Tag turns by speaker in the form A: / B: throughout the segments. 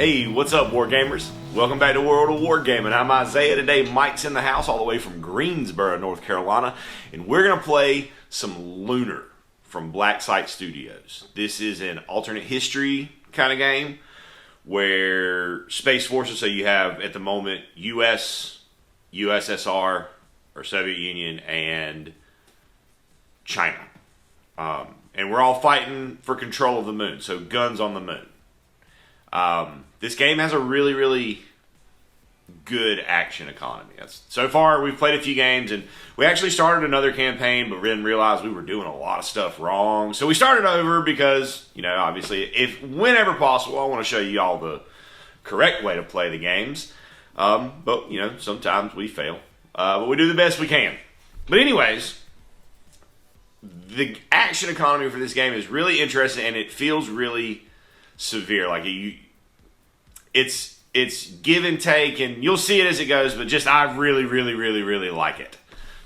A: Hey, what's up, Wargamers? Welcome back to World of Wargaming. I'm Isaiah. Today, Mike's in the house all the way from Greensboro, North Carolina, and we're going to play some Lunar from Black Site Studios. This is an alternate history kind of game where Space Forces, so you have, at the moment, US, USSR, or Soviet Union, and China. And we're all fighting for control of the moon, so guns on the moon. This game has a really good action economy. So far, we've played a few games, and we actually started another campaign, but then realized we were doing a lot of stuff wrong. So we started over because, you know, obviously, whenever possible, I want to show you all the correct way to play the games. But, you know, sometimes we fail. But we do the best we can. But anyways, the action economy for this game is really interesting, and it feels really severe. Like it's give and take, and you'll see it as it goes, but just I really like it.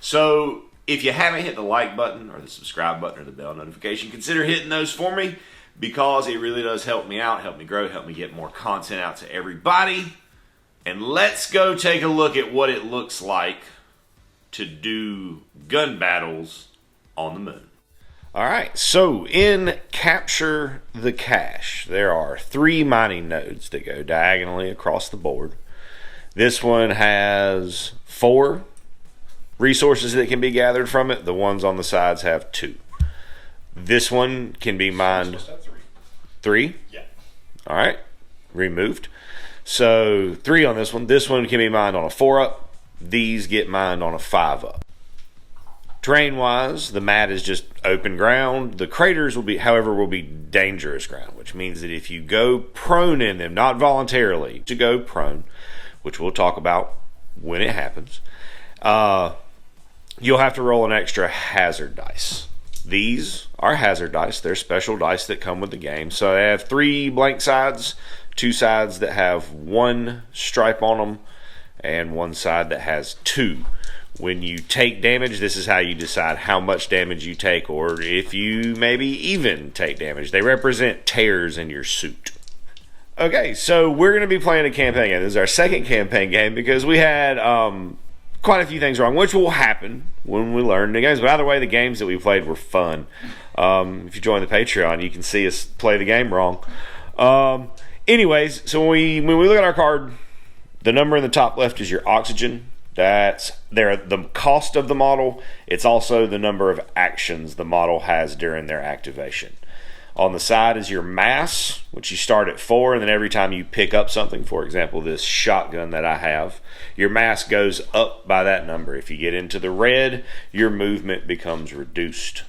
A: So if you haven't hit the like button or the subscribe button or the bell notification, consider hitting those for me, because it really does help me out, help me grow, help me get more content out to everybody. And let's go take a look at what it looks like to do gun battles on the moon. Alright, so in Capture the Cache, there are 3 mining nodes that go diagonally across the board. This one has 4 resources that can be gathered from it. The ones on the sides have 2. This one can be mined. 3? Yeah. Alright, removed. So 3 on this one. This one can be mined on a 4-up. These get mined on a 5-up. Terrain-wise, the mat is just open ground. The craters will be dangerous ground, which means that if you go prone in them, not voluntarily, to go prone, which we'll talk about when it happens, you'll have to roll an extra hazard dice. These are hazard dice. They're special dice that come with the game. So they have 3 blank sides, 2 sides that have 1 stripe on them, and 1 side that has 2. When you take damage, this is how you decide how much damage you take, or if you maybe even take damage. They represent tears in your suit. Okay, so we're going to be playing a campaign game. This is our second campaign game because we had quite a few things wrong, which will happen when we learn the games. But either way, the games that we played were fun. If you join the Patreon, you can see us play the game wrong. Anyways, so when we look at our card, the number in the top left is your oxygen. That's the cost of the model. It's also the number of actions the model has during their activation. On the side is your mass, which you start at 4, and then every time you pick up something, for example, this shotgun that I have, your mass goes up by that number. If you get into the red, your movement becomes reduced.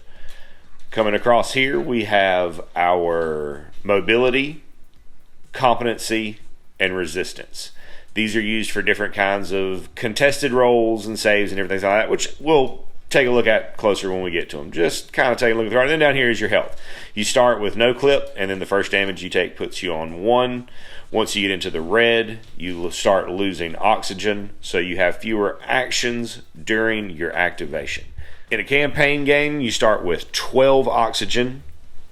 A: Coming across here, we have our mobility, competency, and resistance. These are used for different kinds of contested rolls and saves and everything like that, which we'll take a look at closer when we get to them. Just kind of take a look at the card. And then down here is your health. You start with no clip, and then the first damage you take puts you on 1. Once you get into the red, you start losing oxygen, so you have fewer actions during your activation. In a campaign game, you start with 12 oxygen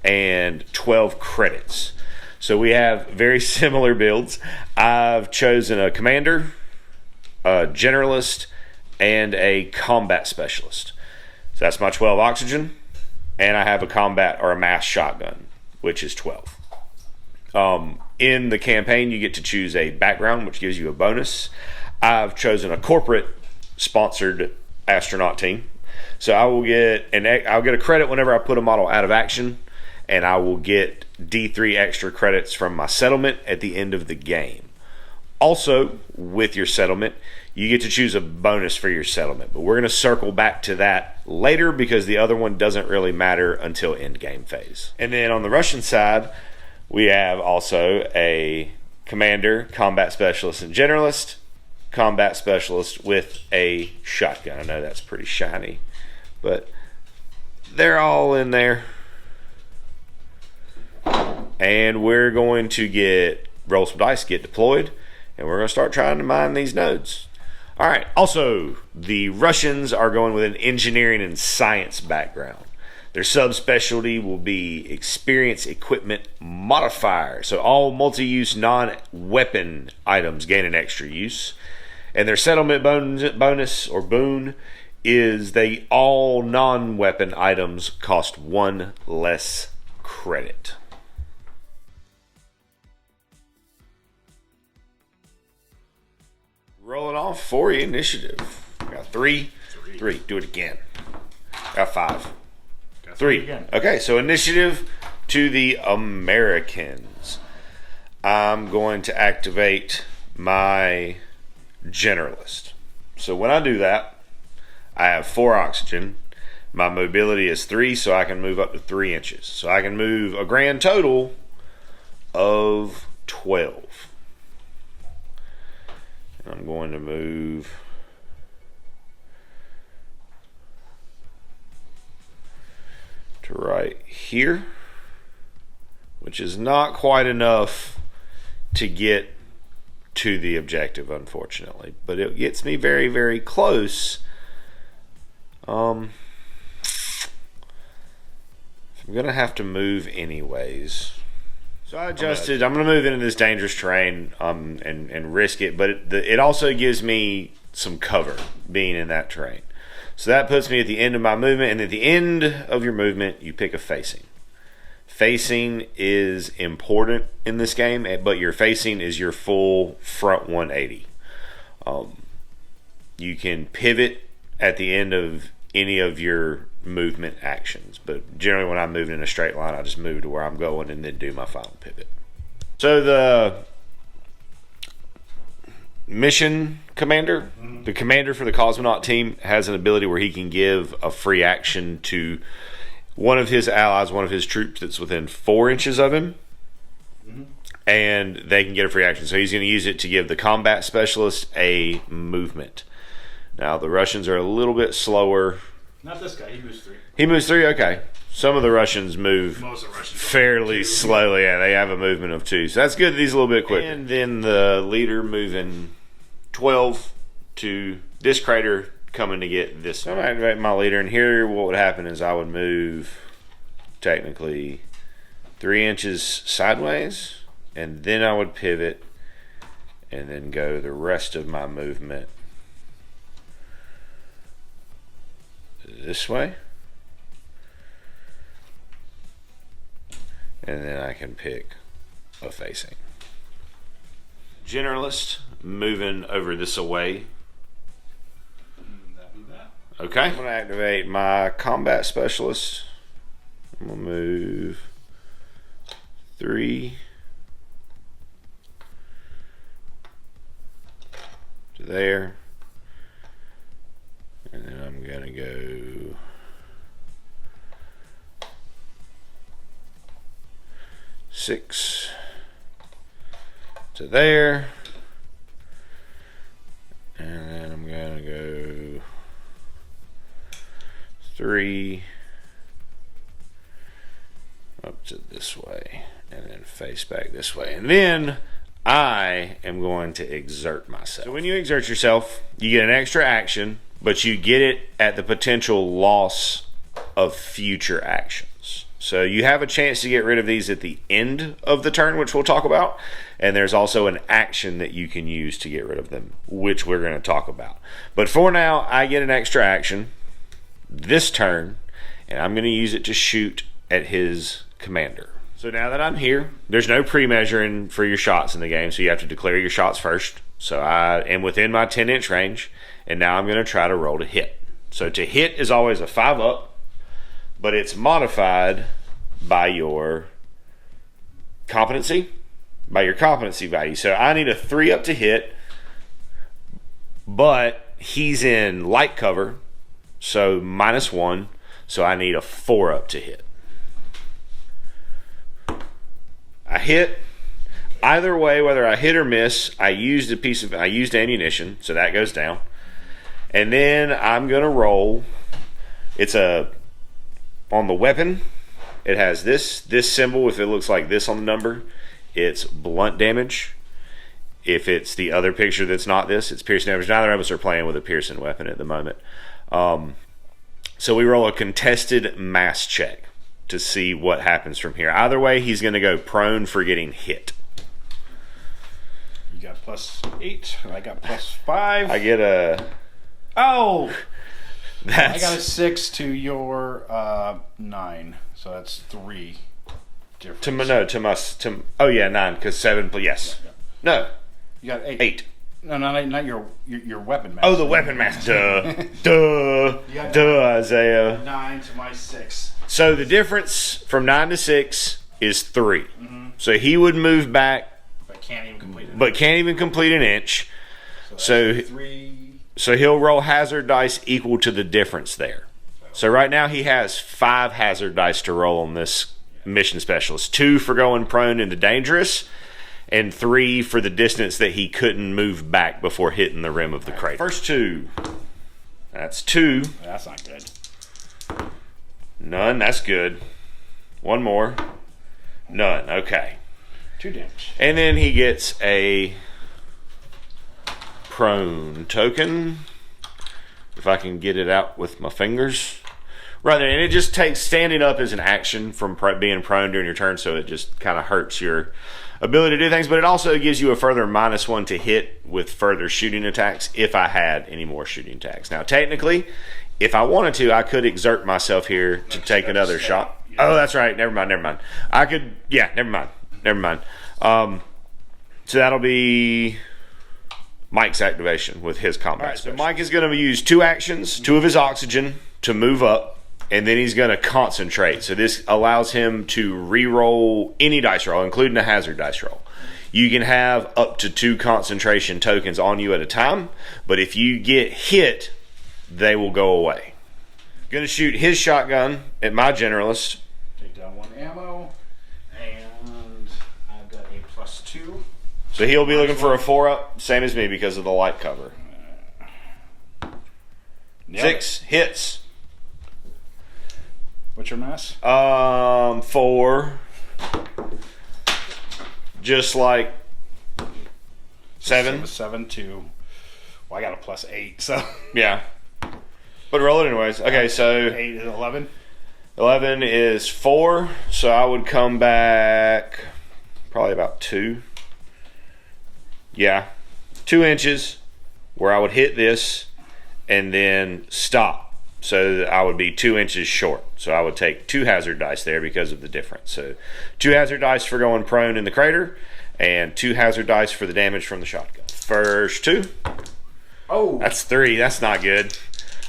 A: and 12 credits. So we have very similar builds. I've chosen a commander, a generalist, and a combat specialist. So that's my 12 oxygen, and I have a combat or a mass shotgun, which is 12. In the campaign, you get to choose a background, which gives you a bonus. I've chosen a corporate sponsored astronaut team. So I'll get a credit whenever I put a model out of action, and I will get D3 extra credits from my settlement at the end of the game. Also, with your settlement, you get to choose a bonus for your settlement, but we're going to circle back to that later because the other one doesn't really matter until end game phase. And then on the Russian side, we have also a commander, combat specialist, and generalist. Combat specialist with a shotgun. I know that's pretty shiny, but they're all in there. And we're going to roll some dice, get deployed, and we're going to start trying to mine these nodes. All right. Also, the Russians are going with an engineering and science background. Their subspecialty will be experience equipment modifier. So all multi-use non-weapon items gain an extra use. And their settlement bonus or boon is all non-weapon items cost 1 less credit. Rolling off for you, initiative. Got three. Do it again. Got 5.
B: Got
A: 3.
B: Again.
A: Okay, so initiative to the Americans. I'm going to activate my generalist. So when I do that, I have 4 oxygen. My mobility is 3, so I can move up to 3 inches. So I can move a grand total of 12. And I'm going to move to right here, which is not quite enough to get to the objective, unfortunately, but it gets me very, very close. I'm gonna have to move anyways, so I adjusted. I'm gonna move into this dangerous terrain and risk it, but it also gives me some cover being in that terrain. So that puts me at the end of my movement, and at the end of your movement you pick a facing. Facing is important in this game, but your facing is your full front 180. You can pivot at the end of any of your movement actions, but generally when I'm moving in a straight line, I just move to where I'm going and then do my final pivot. So the mission commander, the commander for the cosmonaut team, has an ability where he can give a free action to one of his allies, one of his troops that's within 4 inches of him, and they can get a free action. So he's going to use it to give the combat specialist a movement. Now the Russians are a little bit slower.
B: Not this guy. He moves 3.
A: He moves 3. Okay, some of the Russians move
B: Most of the Russians
A: fairly slowly. Yeah, they have a movement of 2, so that's good that he's a little bit quicker. And then the leader moving 12 to this crater, coming to get this. I'm going to activate my leader, and here what would happen is I would move technically 3 inches sideways, and then I would pivot and then go the rest of my movement this way, and then I can pick a facing. Generalist moving over this away. Okay, I'm going to activate my combat specialist. I'm going to move 3 to there. And then I'm going to go 6 to there. And then I'm going to go 3 up to this way, and then face back this way. And then I am going to exert myself. So when you exert yourself, you get an extra action, but you get it at the potential loss of future actions. So you have a chance to get rid of these at the end of the turn, which we'll talk about. And there's also an action that you can use to get rid of them, which we're going to talk about. But for now, I get an extra action this turn, and I'm going to use it to shoot at his commander. So now that I'm here, there's no pre-measuring for your shots in the game, so you have to declare your shots first. So I am within my 10-inch range, and now I'm going to try to roll to hit. So to hit is always a 5 up, but it's modified by your competency, value. So I need a 3 up to hit, but he's in light cover, so -1, so I need a 4 up to hit. I hit. Either way, whether I hit or miss, I used ammunition, so that goes down. And then I'm gonna roll. It's on the weapon. It has this symbol. If it looks like this on the number, it's blunt damage. If it's the other picture that's not this, it's piercing damage. Neither of us are playing with a piercing weapon at the moment. So we roll a contested mass check to see what happens from here. Either way, he's going to go prone for getting hit.
B: You got +8. I got +5.
A: I get a...
B: Oh!
A: That's...
B: I got a 6 to your 9. So that's 3 difference.
A: Oh, yeah, 9, because 7... Yes.
B: Yeah.
A: No.
B: You got 8.
A: 8.
B: No, not your weapon mass.
A: Oh, the weapon mass. Duh, Isaiah.
B: 9 to my 6.
A: So the difference from 9 to 6 is 3. So he would move back,
B: But can't even complete it.
A: but can't even complete an inch. So
B: 3.
A: So he'll roll hazard dice equal to the difference there. So right now he has 5 hazard dice to roll on this mission specialist. 2 for going prone into dangerous, and 3 for the distance that he couldn't move back before hitting the rim of the crater. First 2. That's 2.
B: That's not good.
A: None. That's good. 1 more. None. Okay.
B: 2 damage.
A: And then he gets a prone token. If I can get it out with my fingers. Right there. And it just takes standing up as an action from being prone during your turn, so it just kind of hurts your ability to do things, but it also gives you a further -1 to hit with further shooting attacks if I had any more shooting attacks. Now, technically, if I wanted to, I could exert myself here to take another shot. Oh, that's right. Never mind. I could, yeah, never mind. So that'll be Mike's activation with his combat. So Mike is going to use 2 actions, 2 of his oxygen to move up, and then he's going to concentrate. So this allows him to re-roll any dice roll, including a hazard dice roll. You can have up to 2 concentration tokens on you at a time, but if you get hit, they will go away. Going to shoot his shotgun at my generalist.
B: Take down 1 ammo, and I've got a +2.
A: So he'll be looking for a 4-up, same as me because of the light cover. 6 hits.
B: What's your mass?
A: 4. Just like 7.
B: 7 to. Well, I got a +8, so.
A: Yeah. But roll it anyways. Okay, so
B: 8 is 11.
A: 11 is 4, so I would come back probably about 2. Yeah. 2 inches where I would hit this and then stop. So I would be 2 inches short. So I would take 2 hazard dice there because of the difference. So 2 hazard dice for going prone in the crater, and 2 hazard dice for the damage from the shotgun. First 2.
B: Oh.
A: That's 3. That's not good.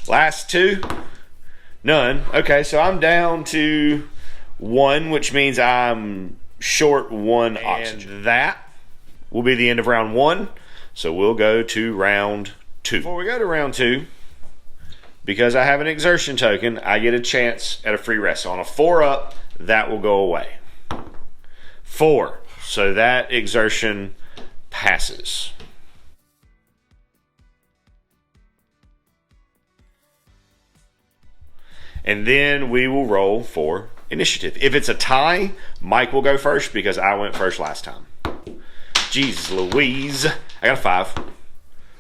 A: Last 2. None. Okay, so I'm down to 1, which means I'm short 1 oxygen. And that will be the end of round 1. So we'll go to round 2. Before we go to round 2, because I have an exertion token, I get a chance at a free rest. So on a 4-up, that will go away. 4. So that exertion passes. And then we will roll for initiative. If it's a tie, Mike will go first because I went first last time. Jesus Louise. I got a 5.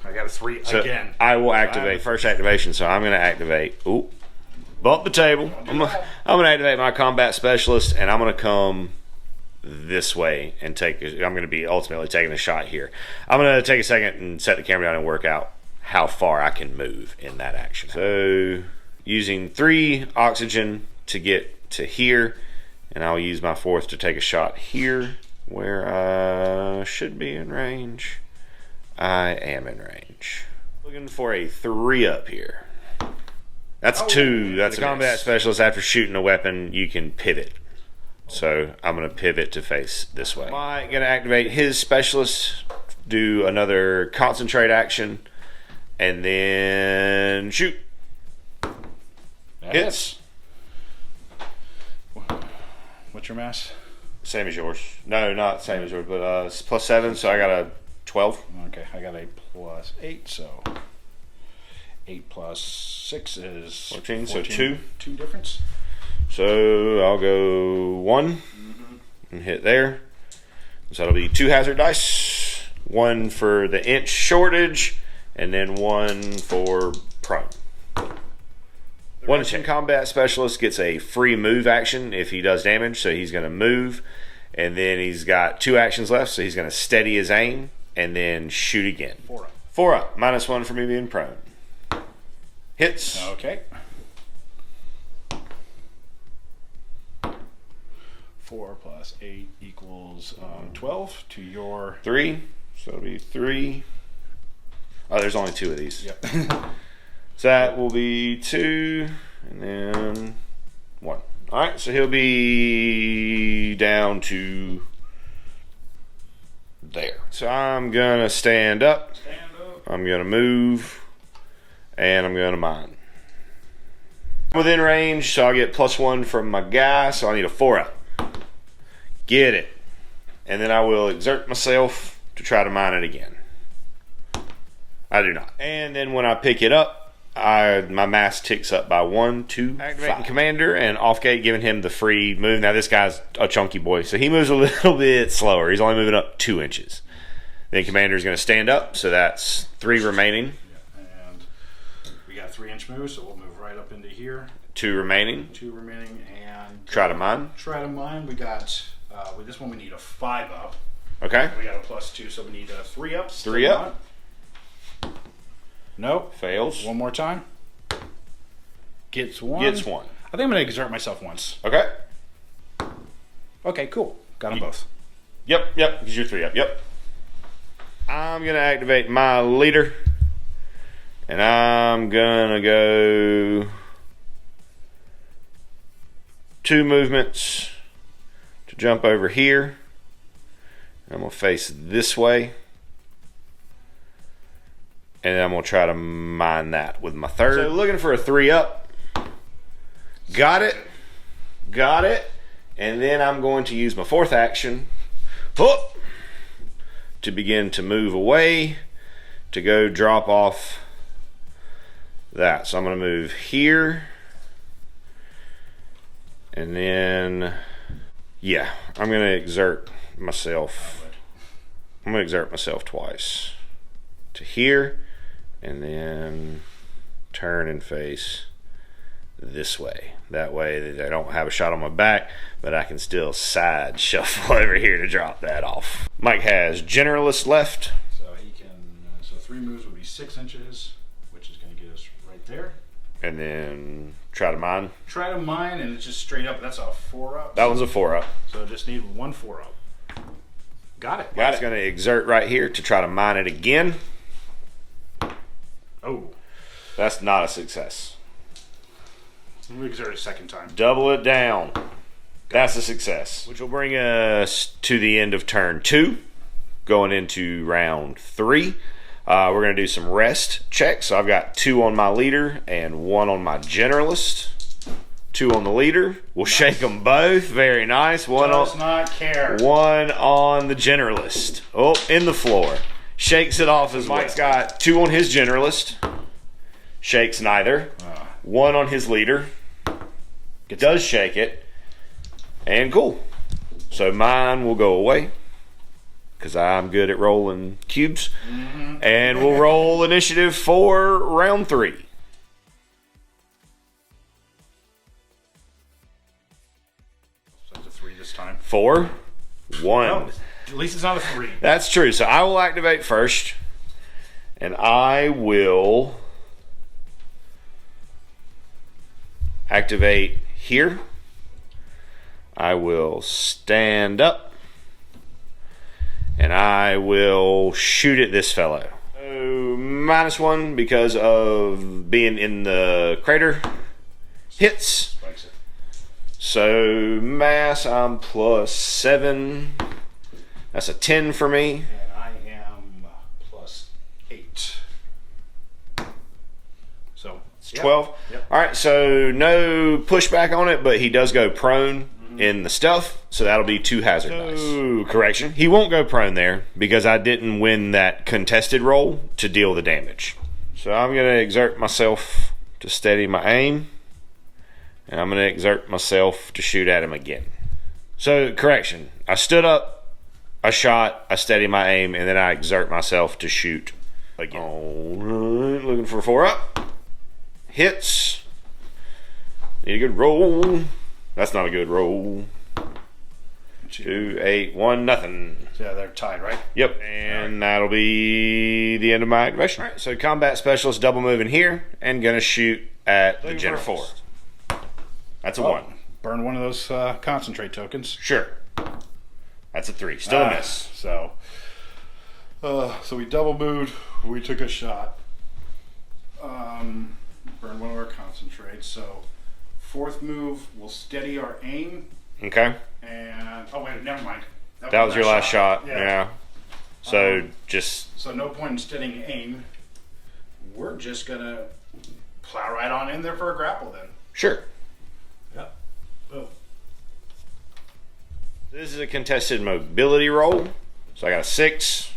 B: I got a 3
A: So
B: again.
A: I will activate first activation, so I'm going to activate. Ooh, bump the table. I'm going to activate my combat specialist, and I'm going to come this way and take. I'm going to be ultimately taking a shot here. I'm going to take a second and set the camera down and work out how far I can move in that action. So using 3 oxygen to get to here, and I'll use my 4th to take a shot here where I should be in range. I am in range. Looking for a 3-up here. That's 2. That's a combat specialist. After shooting a weapon, you can pivot. So I'm going to pivot to face this way. I'm going to activate his specialist, do another concentrate action, and then shoot. Hits.
B: What's your mass?
A: Same as yours. No, not same as yours, but it's +7, so I got a 12.
B: Okay, I got a +8, so 8 plus 6 is
A: 14, so 2.
B: 2 difference.
A: So I'll go 1 and hit there. So that'll be 2 hazard dice. 1 for the inch shortage, and then 1 for prone. One action combat specialist gets a free move action if he does damage, so he's going to move, and then he's got 2 actions left, so he's going to steady his aim and then shoot again.
B: 4 up.
A: 4 up. -1 for me being prone. Hits.
B: Okay. 4 plus 8 equals 12 to your
A: 3. So it'll be 3. Oh, there's only 2 of these.
B: Yep.
A: So that will be 2, and then 1. All right, so he'll be down to there. So I'm gonna stand up. I'm gonna move, and I'm gonna mine. Within range, so I'll get +1 from my guy. So I need a 4 up. Get it, and then I will exert myself to try to mine it again. I do not. And then when I pick it up, my mass ticks up by 1, 2, activating 5. Commander and off gate, giving him the free move. Now this guy's a chunky boy, so he moves a little bit slower. He's only moving up 2 inches. Then Commander's going to stand up, so that's 3 remaining.
B: Yeah, and we got 3-inch moves, so we'll move right up into here.
A: 2 remaining.
B: 2 remaining, and
A: try to mine.
B: Try to mine. We got with this one we need a 5 up.
A: Okay.
B: We got a +2, so we need 3 ups.
A: 3 up.
B: Nope.
A: Fails.
B: One more time. Gets 1.
A: Gets 1.
B: I think I'm going to exert myself once.
A: Okay.
B: Okay, cool. Got them both.
A: Yep, because you're 3 up. Yep. I'm going to activate my leader. And I'm going to go 2 movements to jump over here. I'm going to face this way. And I'm going to try to mine that with my 3rd. So looking for a 3 up. Got it. Got it. And then I'm going to use my 4th action to begin to move away to go drop off that. So I'm going to move here. And then, yeah, I'm going to exert myself. I'm going to exert myself twice. To here. And then turn and face this way. That way I don't have a shot on my back, but I can still side shuffle over here to drop that off. Mike has Generalist left.
B: So he can, so 3 moves would be 6 inches, which is going to get us right there.
A: And then try to mine.
B: Try to mine, and it's just straight up. That's a 4 up.
A: That one's a 4 up.
B: So just need 1 4 up. Got it.
A: Mike's going to exert right here to try to mine it again.
B: Oh.
A: That's not a success.
B: Let me exert a 2nd time.
A: Double it down. That's a success. Which will bring us to the end of turn 2. Going into round 3. We're going to do some rest checks. So I've got 2 on my leader and 1 on my generalist. 2 on the leader. We'll shake them both. Very nice.
B: Does not care.
A: 1 on the generalist. Oh, in the floor. Shakes it off as Mike's got 2 on his generalist. Shakes neither. 1 on his leader. Does shake it. And cool. So mine will go away. Because I'm good at rolling cubes. Mm-hmm. And we'll roll initiative for round 3.
B: So that's a 3 this time.
A: 4. 1.
B: No, at least it's not a 3.
A: That's true. So I will activate first. And I will activate here. I will stand up. And I will shoot at this fellow. So -1 because of being in the crater. Hits. So mass, I'm +7. That's a 10 for me.
B: And I am +8. So
A: it's 12.
B: Yep.
A: All right, so no pushback on it, but he does go prone in the stuff, so that'll be 2 hazard dice. Correction, he won't go prone there because I didn't win that contested roll to deal the damage. So I'm going to exert myself to steady my aim, and I'm going to exert myself to shoot at him again. So correction, I stood up, I shot, I steady my aim, and then I exert myself to shoot again. All right, looking for 4 up. Hits. Need a good roll. That's not a good roll. 2, 8, 1, nothing.
B: Yeah, they're tied, right?
A: Yep, and that'll be the end of my activation. All right, so combat specialist double moving here and gonna shoot at the generalist. That's a 1.
B: Burn one of those concentrate tokens.
A: Sure. That's a 3. Still a miss.
B: So we double moved. We took a shot. Burn one of our concentrates. So 4th move, we'll steady our aim.
A: Okay.
B: And wait, never mind.
A: That was your last shot. Yeah. So
B: so no point in steadying aim. We're just gonna plow right on in there for a grapple then.
A: Sure.
B: Yep. Boom.
A: This is a contested mobility roll. So I got a 6.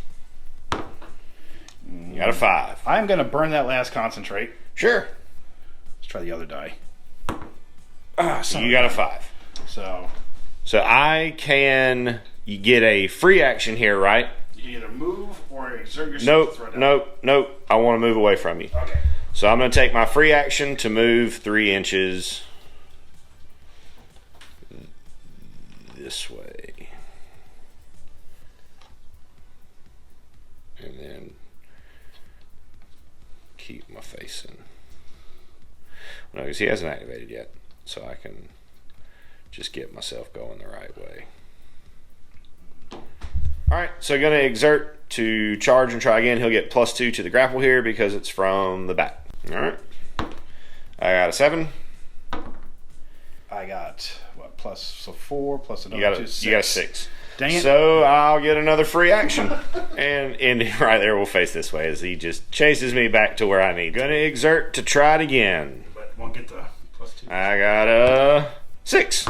A: You got a 5.
B: I'm gonna burn that last concentrate.
A: Sure.
B: Let's try the other die.
A: You got a 5. So I can get a free action here, right?
B: You can either move or exert yourself.
A: Nope. I want to move away from you.
B: Okay.
A: So I'm going to take my free action to move 3 inches this way. And then keep my face in. No, because he hasn't activated yet. So I can just get myself going the right way. Alright, so going to exert to charge and try again. He'll get +2 to the grapple here because it's from the back. Alright. I got a 7.
B: I got, what, +4 plus another 2, 6.
A: You got a 6.
B: Dang it.
A: So I'll get another free action. And right there, we'll face this way as he just chases me back to where I need. Going to exert to try it again.
B: But won't get the +2.
A: I got a 6.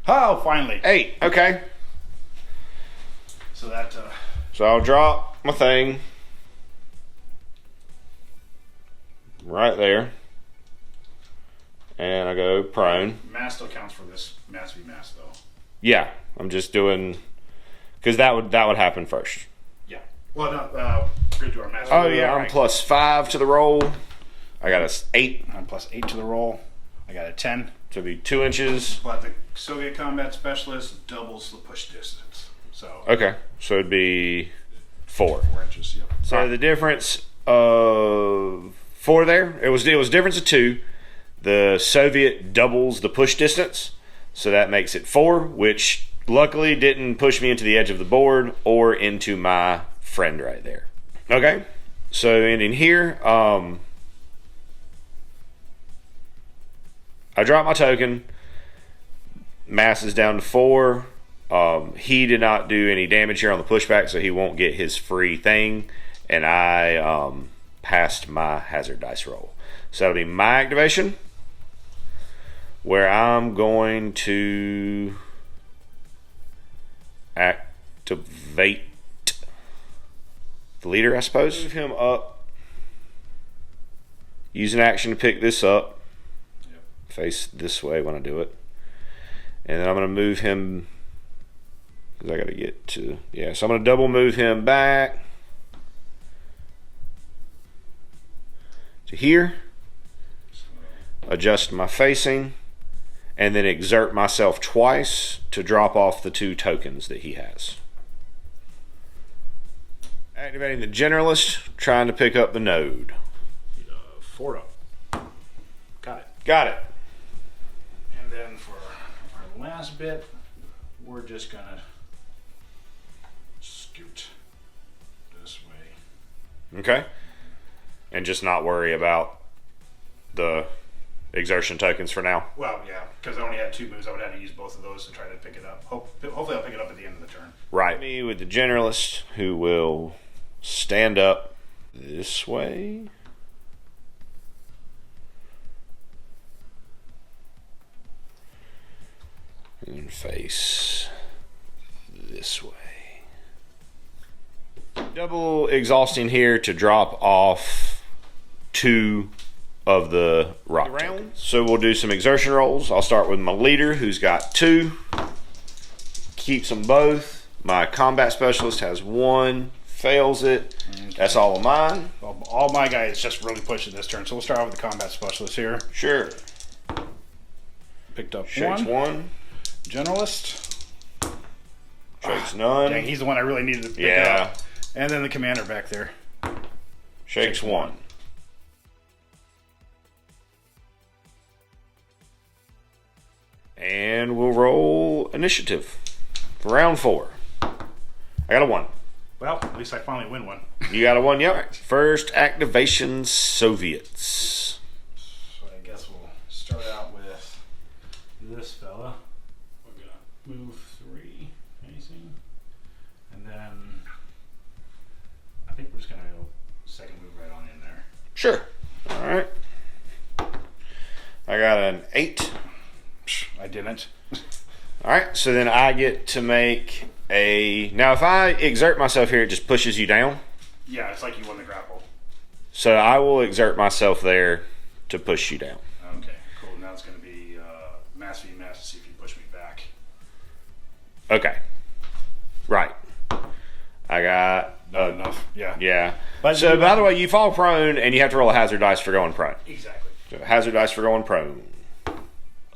B: Oh, finally.
A: 8. Okay.
B: So that.
A: So I'll drop my thing right there, and I go prone.
B: Mass still counts for this mass v mass though.
A: Yeah, I'm just doing because that would happen first.
B: Yeah. Well, no. We're gonna do our mass.
A: Oh yeah, I'm +5 to the roll. I got a 8.
B: I'm +8 to the roll. I got a 10.
A: So it'd be 2 inches.
B: But the Soviet combat specialist doubles the push distance. So
A: Okay, so it'd be 4.
B: 4 inches. Yep.
A: So the difference of 4 there. It was difference of 2. The Soviet doubles the push distance, so that makes it 4, which luckily didn't push me into the edge of the board or into my friend right there. Okay, so in here, I dropped my token. Mass is down to 4. He did not do any damage here on the pushback, so he won't get his free thing. And I passed my hazard dice roll. So that'll be my activation, where I'm going to activate the leader, I suppose. Move him up. Use an action to pick this up. Face this way when I do it. And then I'm going to move him, because I got to get to, so I'm going to double move him back to here, adjust my facing, and then exert myself twice to drop off the 2 tokens that he has. Activating the generalist, trying to pick up the node.
B: 4 up.
A: Got it.
B: And then for our last bit, we're just gonna scoot this way.
A: Okay. And just not worry about the exertion tokens for now.
B: Well, yeah, because I only had 2 moves. I would have to use both of those to try to pick it up. Hopefully I'll pick it up at the end of the turn.
A: Right. Me with the generalist, who will stand up this way. And face this way. Double exhausting here to drop off 2 of the rock rounds. So we'll do some exertion rolls. I'll start with my leader, who's got 2. Keeps them both. My combat specialist has 1. Fails it. Okay. That's all of mine.
B: Well, all my guys just really pushing this turn. So we'll start out with the combat specialist here.
A: Sure.
B: Picked up
A: Shakes one.
B: Generalist.
A: Shakes none.
B: Dang, he's the one I really needed to pick up. And then the commander back there.
A: Shakes one. And we'll roll initiative for round 4. I got a 1.
B: Well, at least I finally win one.
A: You got a 1, yep. First activation, Soviets.
B: So I guess we'll start out with this fella. We're going to move 3 facing. And then I think we're just going to go second move right on in there.
A: Sure. All right. I got an 8.
B: I didn't.
A: All right, so then I get to make a... Now, if I exert myself here, it just pushes you down.
B: Yeah, it's like you won the grapple.
A: So I will exert myself there to push you down.
B: Okay, cool. Now it's going to be mass v mass to see if you push me back.
A: Okay. Right. I got...
B: Not enough. Yeah.
A: Yeah.
B: But
A: So, by the way, you fall prone, and you have to roll a hazard dice for going prone.
B: Exactly.
A: So, hazard dice for going prone.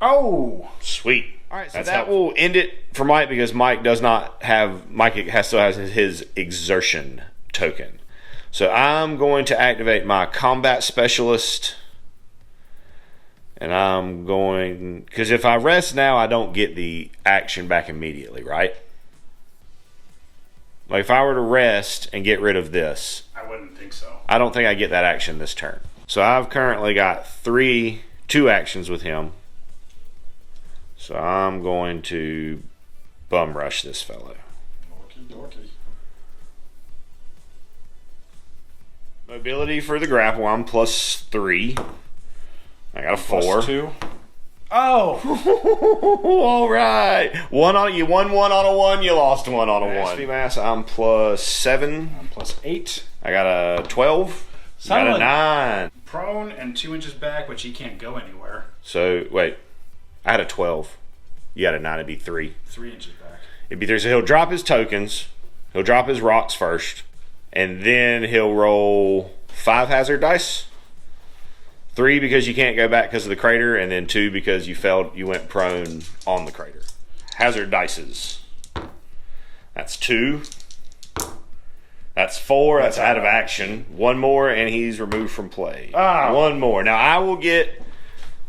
B: Oh!
A: Sweet. All right, so
B: That's
A: that
B: helpful.
A: will end it for Mike because Mike still has his exertion token. So I'm going to activate my combat specialist, and I'm going, because if I rest now, I don't get the action back immediately, right? Like if I were to rest and get rid of this,
B: I wouldn't think so.
A: I don't think I get that action this turn. So I've currently got 2 actions with him. So I'm going to bum rush this fellow.
B: Okie dokie.
A: Mobility for the grapple, I'm +3. I got a 4.
B: +2. Oh!
A: All right. You won 1 on a 1, you lost 1 on a 1. Mass, I'm +7.
B: I'm +8.
A: I got a 12. Got a 9.
B: Prone and 2 inches back, but he can't go anywhere.
A: So, wait. I had a 12. You got a 9, it'd be 3.
B: 3 inches back.
A: It'd be 3. So he'll drop his tokens. He'll drop his rocks first. And then he'll roll 5 hazard dice. 3 because you can't go back because of the crater. And then 2 because you went prone on the crater. Hazard dices. That's 2. That's 4. That's out of action. 1 more and he's removed from play. 1 more. Now I will get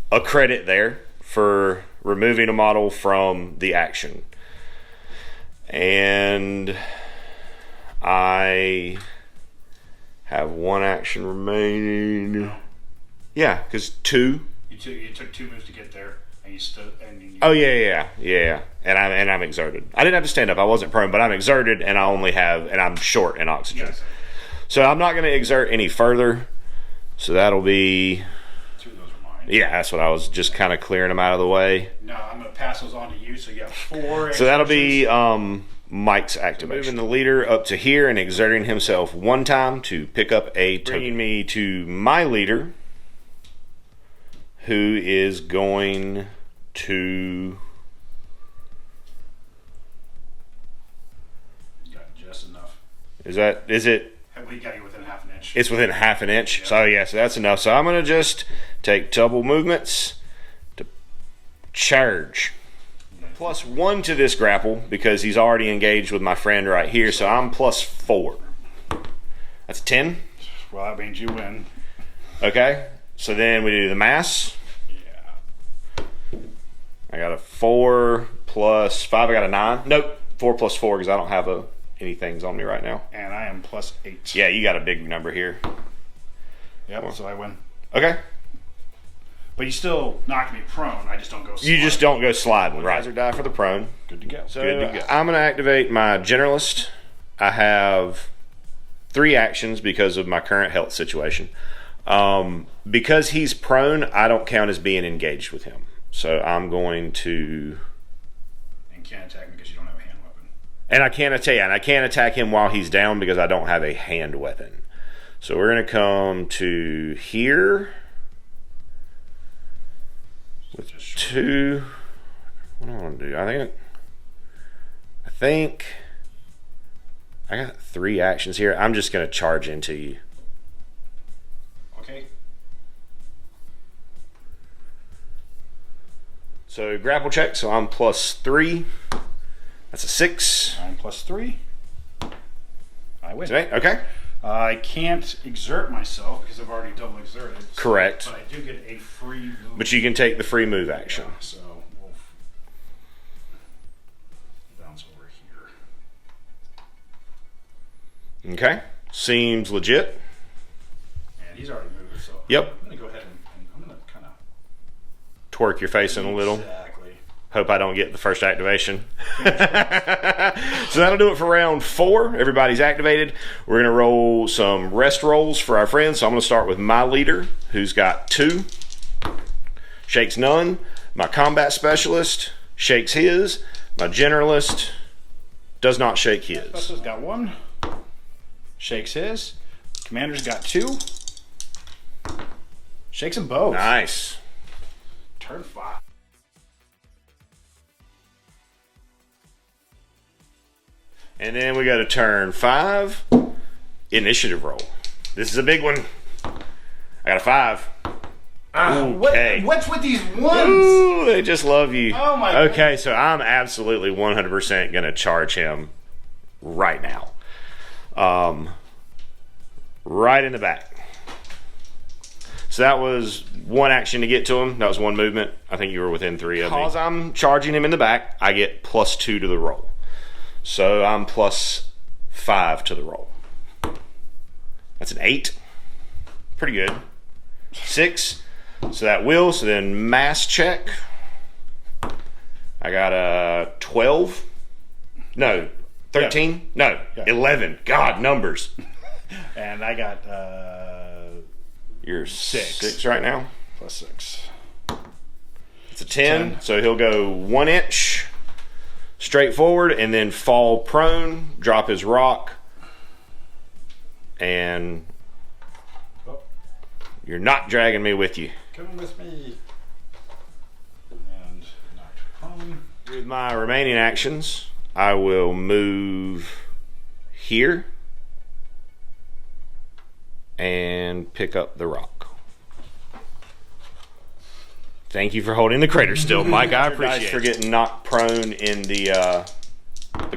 A: a credit there for removing a model from the action. And I have 1 action remaining. Yeah, because 2.
B: You took 2 moves to get there, and you stood.
A: Oh yeah. And I'm exerted. I didn't have to stand up. I wasn't prone, but I'm exerted, and I'm short in oxygen.
B: Yes.
A: So I'm not going to exert any further. So that'll be.
B: 2 of those are mine.
A: Yeah, that's what I was just kind of clearing them out of the way.
B: No, I'm going to pass those on to you, so you have 4.
A: So that'll be Mike's activation. Moving the leader up to here and exerting himself 1 time to pick up a token. Bringing me to my leader, who is going to...
B: You got just enough.
A: Is it?
B: We got you within half an inch.
A: It's within half an inch.
B: Yep.
A: So yeah, so that's enough. So I'm going to just take double movements to charge. +1 to this grapple because he's already engaged with my friend right here. So I'm +4. That's 10.
B: Well, that means you win.
A: Okay. So then we do the mass.
B: Yeah.
A: I got a 4 + 5. I got a 9. Nope. 4 + 4 because I don't have any things on me right now.
B: And I am +8.
A: Yeah, you got a big number here.
B: Yep, so I win.
A: Okay.
B: But you still knocked me prone. I just don't go sliding.
A: You just don't go sliding. Right. Hazard die for the prone.
B: Good to go.
A: So I'm going to activate my generalist. I have 3 actions because of my current health situation. Because he's prone, I don't count as being engaged with him. So I'm going to...
B: And can't attack me because you don't have a hand weapon.
A: And I can't attack him while he's down because I don't have a hand weapon. So we're going to come to here with 2. What do I want to do? I think I got 3 actions here. I'm just going to charge into you.
B: Okay.
A: So grapple check, so I'm +3. That's a 6.
B: I'm +3. I win.
A: Okay.
B: I can't exert myself because I've already double exerted. So,
A: Correct.
B: but I do get a free move.
A: But you can take the free move action.
B: Yeah, so we'll bounce over here.
A: Okay. Seems legit.
B: And he's already moved, so
A: Yep.
B: I'm going to go ahead and I'm going to kind of
A: Twerk your face in a little.
B: Exactly.
A: Hope I don't get the first activation. So that'll do it for round 4. Everybody's activated. We're going to roll some rest rolls for our friends. So I'm going to start with my leader, who's got 2. Shakes none. My combat specialist shakes his. My generalist does not shake his.
B: Specialist got 1. Shakes his. Commander's got 2. Shakes them both.
A: Nice.
B: Turn 5.
A: And then we go to turn 5. Initiative roll. This is a big one. I got a 5. Okay.
B: What's with these ones?
A: Ooh, they just love you.
B: Oh my
A: Okay, so I'm absolutely 100% going to charge him right now. Right in the back. So that was 1 action to get to him. That was 1 movement. I think you were within 3 of me. Because I'm charging him in the back, I get +2 to the roll. So I'm +5 to the roll. That's an 8. Pretty good. 6. So that will. So then mass check. I got a 12. No. 13? No.
B: Yeah.
A: 11. God, numbers.
B: And I got
A: You're
B: 6.
A: 6 right now.
B: +6.
A: It's a 10. So he'll go 1 inch straight forward and then fall prone, drop his rock, and you're not dragging me with you.
B: Come with me. And knocked prone.
A: With my remaining actions, I will move here and pick up the rock. Thank you for holding the crater still, Mike. I appreciate it. For getting knocked prone in the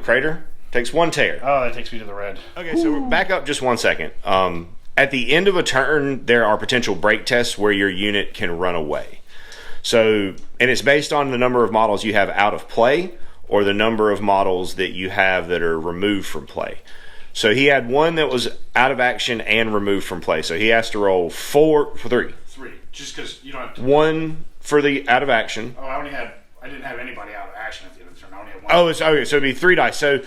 A: crater. Takes 1 tear.
B: Oh, that takes me to the red.
A: Okay, so we're back up just 1 second. At the end of a turn, there are potential break tests where your unit can run away. So, and it's based on the number of models you have out of play or the number of models that you have that are removed from play. So he had 1 that was out of action and removed from play. So he has to roll 3.
B: 3. Just because you don't have to.
A: 1 for the out of action.
B: Oh, I didn't have anybody out of action at the end of the turn. I only had 1.
A: Oh, it's okay. So it'd be 3 dice. So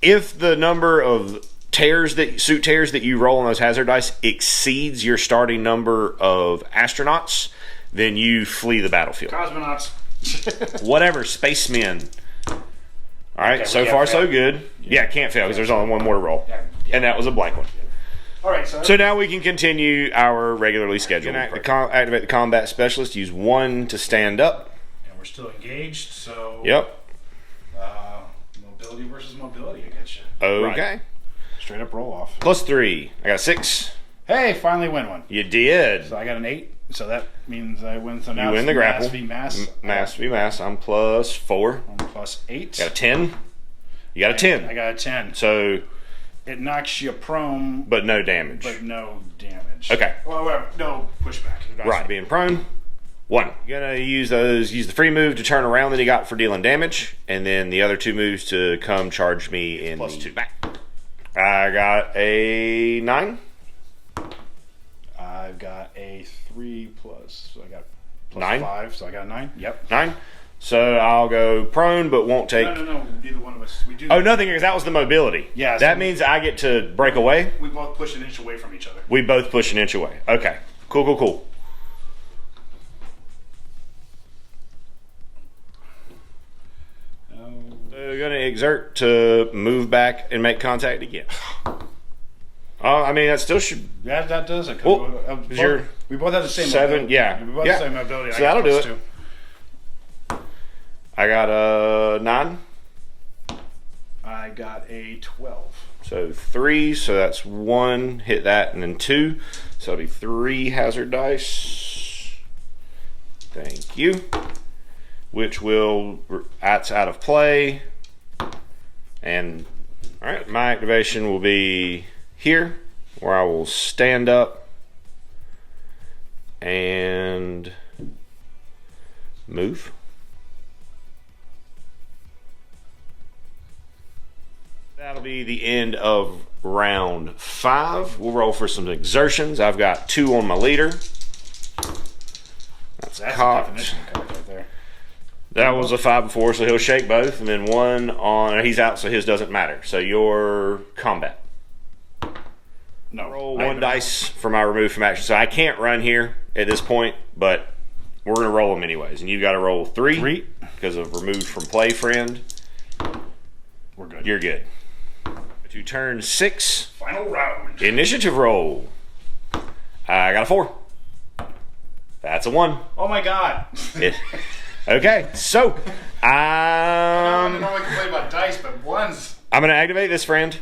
A: if the number of suit tears that you roll on those hazard dice exceeds your starting number of astronauts, then you flee the battlefield.
B: Cosmonauts.
A: Whatever, spacemen. All right,
B: Okay,
A: so far so good. Yeah, can't fail because there's only 1 more to roll, and that was a blank one.
B: All right, so
A: now we can continue our regularly scheduled. Activate the combat specialist. Use 1 to stand up.
B: And we're still engaged, so.
A: Yep.
B: Mobility versus mobility against you.
A: Okay.
B: Right. Straight up roll off.
A: +3. I got 6.
B: Hey, finally win one.
A: You did.
B: So I got an 8. So that means I win. So now
A: You win the grapple.
B: Mass v mass.
A: Mass v mass. I'm +4.
B: I'm +8.
A: Got a 10. You got a 10.
B: I got a 10.
A: So,
B: It knocks you prone,
A: but no damage.
B: but no damage.
A: Okay.
B: Well, whatever. No pushback.
A: Right. Being prone. 1. You're gonna use the free move to turn around that he got for dealing damage, and then the other 2 moves to come charge me in +2 back. I got a 9.
B: I've got a 3 plus. So I got plus
A: 9?
B: 5. So I got a 9. Yep.
A: 9. So I'll go prone, but won't take.
B: No. Neither one of us. We do.
A: Oh, nothing, because that was the mobility.
B: Yeah,
A: That
B: so
A: means I get to break away.
B: We both push an inch away from each other.
A: We both push an inch away. Okay. Cool. So you're going to exert to move back and make contact again. I mean, that still should.
B: Yeah, that does it. We both have the same
A: 7,
B: mobility.
A: yeah.
B: We both have the same mobility.
A: So that'll do it.
B: 2.
A: I got a 9.
B: I got a 12.
A: So 3, so that's 1, hit that, and then 2. So it'll be 3 hazard dice. Thank you. which will, that's out of play. And, all right, my activation will be here, where I will stand up and move. That'll be the end of round 5. We'll roll for some exertions. I've got 2 on my leader. That's
B: a
A: cocked.
B: definition card right there.
A: That was a 5 before, so he'll shake both, and then 1 on. He's out, so his doesn't matter. So your combat.
B: No.
A: Roll 1 dice for my remove from action. So I can't run here at this point, but we're gonna roll them anyways. And you've got to roll 3 because of removed from play, friend.
B: We're good.
A: You're good. To turn 6.
B: Final round.
A: Initiative roll. I got a 4. That's a 1.
B: Oh my god.
A: Okay, so
B: I don't normally complain about dice, but ones.
A: I'm going to activate this, friend,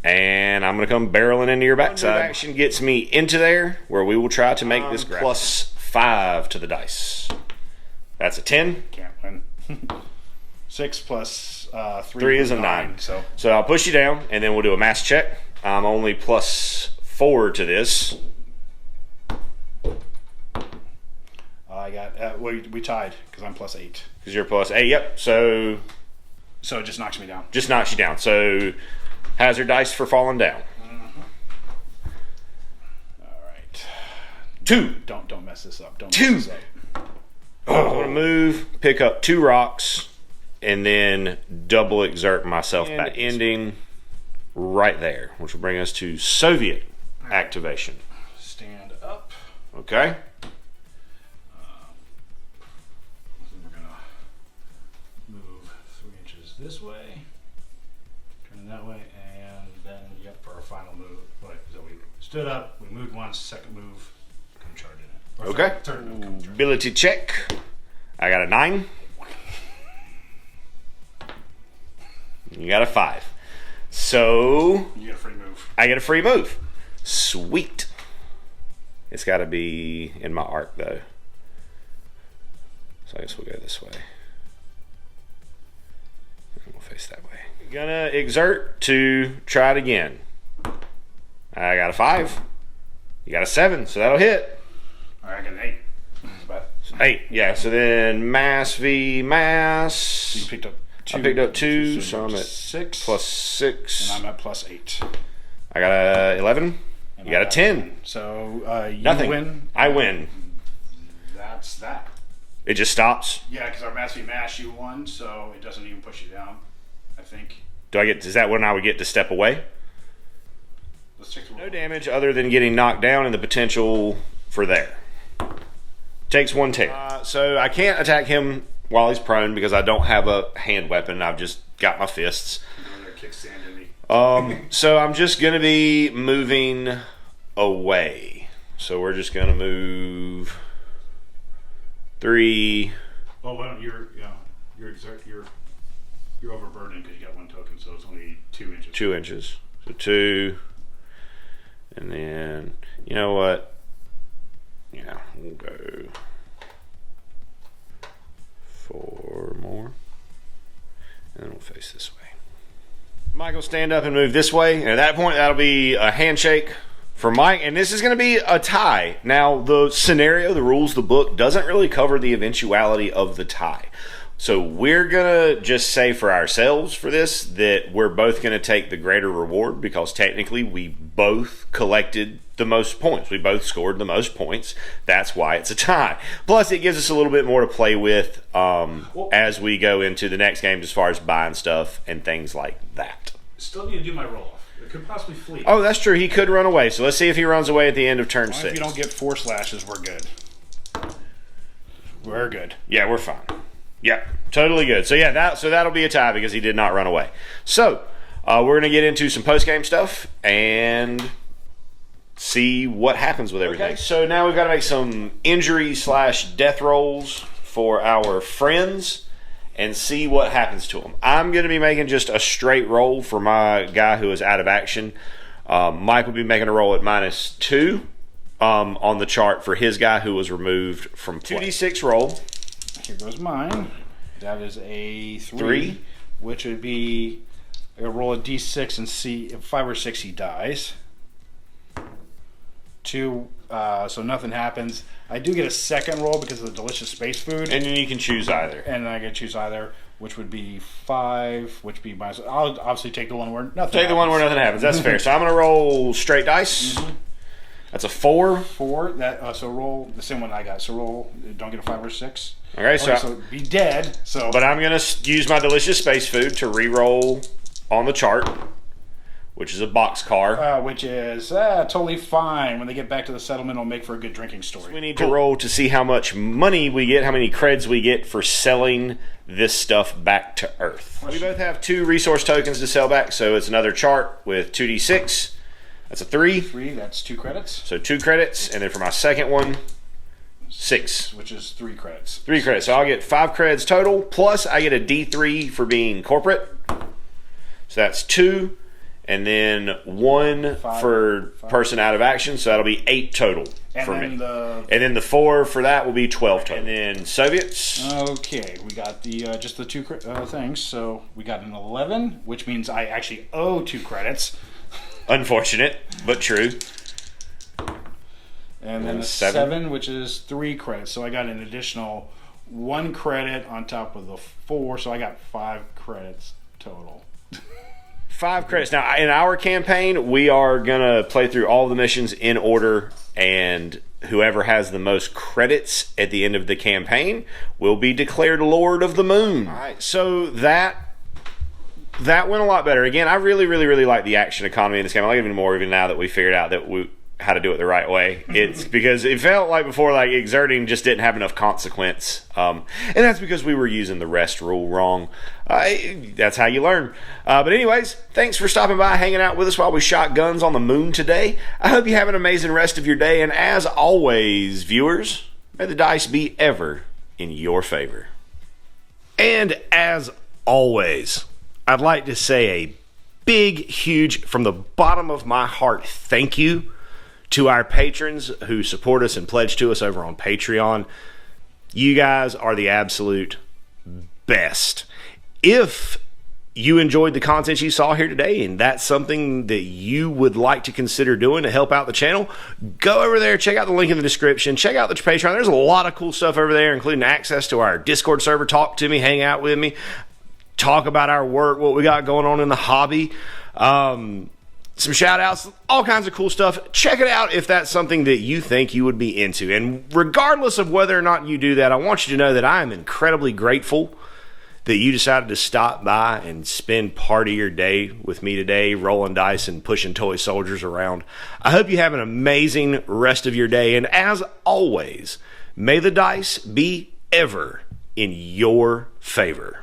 A: and I'm going to come barreling into your backside. Action gets me into there, where we will try to make this plus 5 to the dice. That's a 10.
B: Can't win. 6 plus 3.
A: 3 is a 9.
B: So
A: I'll push you down, and then we'll do a mass check. I'm only plus 4 to this.
B: I got we tied because I'm plus 8.
A: Because you're plus 8. Yep. So
B: it just knocks me down.
A: Just knocks you down. So hazard dice for falling down.
B: All right.
A: 2.
B: Don't mess this up. Don't
A: 2.
B: mess this up.
A: I'm gonna move, pick up 2 rocks, and then double exert myself back, ending right there, which will bring us to Soviet activation.
B: Stand up.
A: Okay.
B: We're gonna move 3 inches this way, turn it that way, and then for our final move. So we stood up, we moved once, second move, come charge in it.
A: Okay.
B: Third move, come charge.
A: Ability check. I got a 9. You got a 5. So
B: You get a free move.
A: I get a free move. Sweet. It's got to be in my arc though. So I guess we'll go this way. And we'll face that way. Gonna exert to try it again. I got a 5. You got a 7, so that'll hit.
B: All right, I got an 8.
A: 8, yeah. So then mass v mass.
B: You picked up 2.
A: I picked up 2, so I'm at
B: 6.
A: plus 6.
B: And I'm at plus 8.
A: I got a 11.
B: And
A: You got a 10.
B: So you
A: Nothing.
B: win.
A: I win.
B: That's that.
A: It just stops.
B: Yeah, because our mass v mass you won, so it doesn't even push you down. I think.
A: Do I get? Is that when I would get to step away?
B: Let's check the
A: No damage other than getting knocked down and the potential for there. Takes 1 tear. So I can't attack him while he's prone because I don't have a hand weapon. I've just got my fists.
B: Kick sand in me.
A: So I'm just gonna be moving away. So we're just gonna move 3.
B: Well, why don't you're overburdened because you got 1 token, so it's only 2 inches.
A: 2 inches. So 2. And then, you know what? Yeah, we'll go 4 more. And then we'll face this way. Mike will stand up and move this way. And at that point, that'll be a handshake for Mike. And this is going to be a tie. Now, the scenario, the rules, the book doesn't really cover the eventuality of the tie. So we're going to just say for ourselves for this that we're both going to take the greater reward because technically we both collected the most points. We both scored the most points. That's why it's a tie. Plus, it gives us a little bit more to play with as we go into the next game as far as buying stuff and things like that.
B: Still need to do my roll-off. It could possibly flee.
A: Oh, that's true. He could run away. So let's see if he runs away at the end of turn 6.
B: If you don't get 4 slashes, we're good. We're good.
A: Yeah, we're fine. Yeah, totally good. So yeah, that'll be a tie because he did not run away. So we're going to get into some post-game stuff and see what happens with everything. Okay, so now we've got to make some injury/death rolls for our friends and see what happens to them. I'm going to be making just a straight roll for my guy who is out of action. Mike will be making a roll at -2 on the chart for his guy who was removed from play. 2d6 roll.
B: here goes mine. That is a 3,
A: Three.
B: which would be I roll a d6 and see if 5 or 6 he dies. 2, so nothing happens. I do get a second roll because of the delicious space food,
A: And then you can choose either.
B: and then I get to choose either, which would be 5, which would be minus. I'll obviously take the one where nothing.
A: Take the one where nothing happens. That's fair. So I'm going to roll straight dice. That's a 4.
B: 4. That so roll the same one I got. So roll. Don't get a 5 or 6.
A: Okay,
B: So be dead. So,
A: but I'm going to use my delicious space food to re-roll on the chart, which is a boxcar.
B: which is totally fine. When they get back to the settlement, it'll make for a good drinking story.
A: We need to roll to see how much money we get, how many creds we get for selling this stuff back to Earth. We both have 2 resource tokens to sell back, so it's another chart with 2d6. That's a 3.
B: 3. That's 2 credits.
A: So 2 credits, and then for my second one, 6.
B: Which is 3 credits.
A: 3 credits. So I'll get 5 creds total, plus I get a D3 for being corporate. So that's 2. And then 1 for person out of action, so that'll be 8 total for me. And then the 4 for that will be 12 total. And then Soviets.
B: Okay, we got the just the 2 things. So we got an 11, which means I actually owe 2 credits.
A: Unfortunate, but true.
B: And then a 7, which is 3 credits. So I got an additional 1 credit on top of the 4, so I got 5 credits total.
A: 5 credits. Now, in our campaign, we are going to play through all the missions in order, and whoever has the most credits at the end of the campaign will be declared Lord of the Moon. All right, so that went a lot better. Again, I really, really, really like the action economy in this game. I like it even more even now that we figured out that how to do it the right way. It's because it felt like before, like exerting just didn't have enough consequence, and that's because we were using the rest rule wrong. That's how you learn. But anyways, thanks for stopping by, hanging out with us while we shot guns on the moon today. I hope you have an amazing rest of your day, and as always, viewers, may the dice be ever in your favor. And as always, I'd like to say a big, huge, from the bottom of my heart, thank you to our patrons who support us and pledge to us over on Patreon. You guys are the absolute best. If you enjoyed the content you saw here today and that's something that you would like to consider doing to help out the channel, go over there, check out the link in the description, check out the Patreon. There's a lot of cool stuff over there, including access to our Discord server. Talk to me, hang out with me, talk about our work, what we got going on in the hobby. Some shout outs, all kinds of cool stuff. Check it out if that's something that you think you would be into. And regardless of whether or not you do that, I want you to know that I am incredibly grateful that you decided to stop by and spend part of your day with me today, rolling dice and pushing toy soldiers around. I hope you have an amazing rest of your day. And as always, may the dice be ever in your favor.